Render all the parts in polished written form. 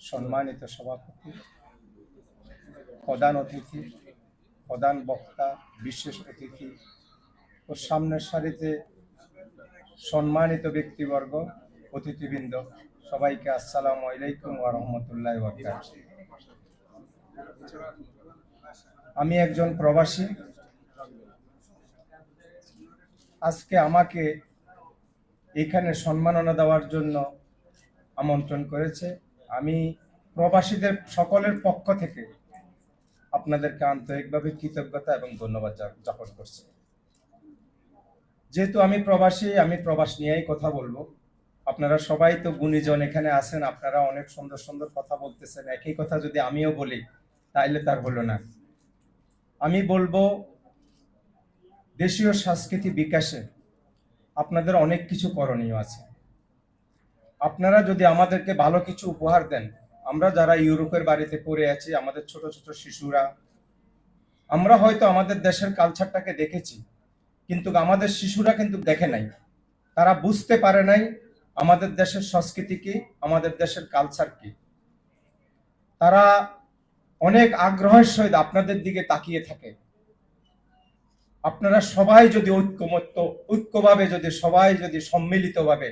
সম্মানিত সভাপতি, প্রধান অতিথি, প্রধান বক্তা, বিশেষ অতিথি ও সামনের সারিতে সম্মানিত ব্যক্তিবর্গ, অতিথিবৃন্দ, সবাইকে আসসালামু আলাইকুম ওয়া রাহমাতুল্লাহি ওয়া বারাকাতুহু। আমি একজন প্রবাসী। আজকে আমাকে এখানে সম্মাননা দেওয়ার জন্য আমন্ত্রণ করেছে। আমি প্রবাসীদের সকলের পক্ষ থেকে আপনাদেরকে আন্তরিকভাবে কৃতজ্ঞতা এবং ধন্যবাদ জ্ঞাপন করছি। যেহেতু আমি প্রবাসী, আমি প্রবাস নিয়েই কথা বলবো। আপনারা সবাই তো গুণীজন এখানে আছেন, আপনারা অনেক সুন্দর সুন্দর কথা বলতেছেন। একই কথা যদি আমিও বলি তাইলে তার হলো না। আমি বলবো দেশীয় সংস্কৃতি বিকাশে আপনাদের অনেক কিছু করণীয় আছে। আপনারা যদি আমাদেরকে ভালো কিছু উপহার দেন, আমরা যারা ইউরোপের বাড়িতে পড়ে আছি, আমাদের ছোট ছোট শিশুরা, আমরা হয়তো আমাদের দেশের কালচারটাকে দেখেছি, কিন্তু আমাদের শিশুরা কিন্তু দেখে নাই, তারা বুঝতে পারে নাই আমাদের দেশের সংস্কৃতি কি, আমাদের দেশের কালচার কি। তারা অনেক আগ্রহের সহিত আপনাদের দিকে তাকিয়ে থাকে। আপনারা সবাই যদি ঐক্যভাবে যদি সবাই যদি সম্মিলিতভাবে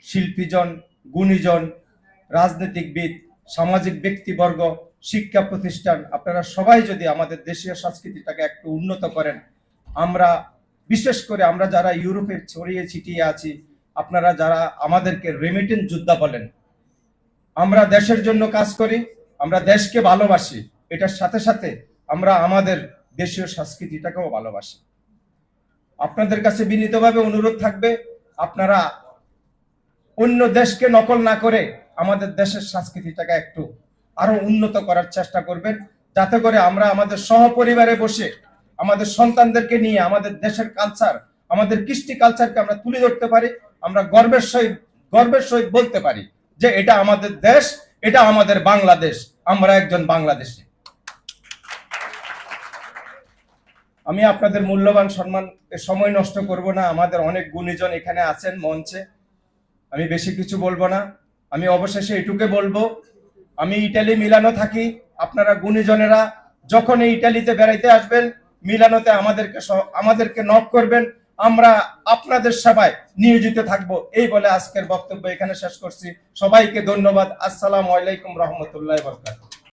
শিল্পীজন, গুণীজন, রাজনীতিকবিদ, সামাজিক ব্যক্তিবর্গ, শিক্ষা প্রতিষ্ঠান, আপনারা সবাই যদি আমাদের দেশীয় সংস্কৃতিটাকে একটু উন্নত করেন, আমরা বিশেষ করে আমরা যারা ইউরোপে ছড়িয়ে ছিটিয়ে আছি, আপনারা যারা আমাদেরকে রেমিটেন্স যোদ্ধা বলেন, আমরা দেশের জন্য কাজ করি, আমরা দেশকে ভালোবাসি, এটার সাথে সাথে আমরা আমাদের দেশীয় সংস্কৃতিটাকেও ভালোবাসি। আপনাদের কাছে বিনীতভাবে অনুরোধ থাকবে, আপনারা অন্য দেশকে নকল না করে আমাদের দেশের সংস্কৃতিটাকে একটু আরো উন্নত করার চেষ্টা করবেন, যাতে করে আমরা আমাদের সহপরিবারে বসে আমাদের সন্তানদেরকে নিয়ে আমাদের দেশের কালচার, আমাদের কৃষ্টি কালচারকে আমরা তুলে ধরতে পারি। আমরা গর্বের সহিত বলতে পারি যে এটা আমাদের দেশ, এটা আমাদের বাংলাদেশ, আমরা একজন বাংলাদেশী। আমি আপনাদের মূল্যবান সময় নষ্ট করব না। আমাদের অনেক গুণীজন এখানে আছেন মঞ্চে, আমি বেশি কিছু বলবো না। আমি অবশেষে এটুকে বলবো, আমি ইটালি মিলানো থাকি। আপনারা গুণীজনেরা যখন এই ইটালিতে বেড়াইতে আসবেন, মিলানোতে আমাদেরকে নক করবেন, আমরা আপনাদের সেবায় নিয়োজিত থাকবো। এই বলে আজকের বক্তব্য এখানে শেষ করছি। সবাইকে ধন্যবাদ। আসসালামু আলাইকুম রহমতুল্লাহি ওয়া বারাকাতুহু।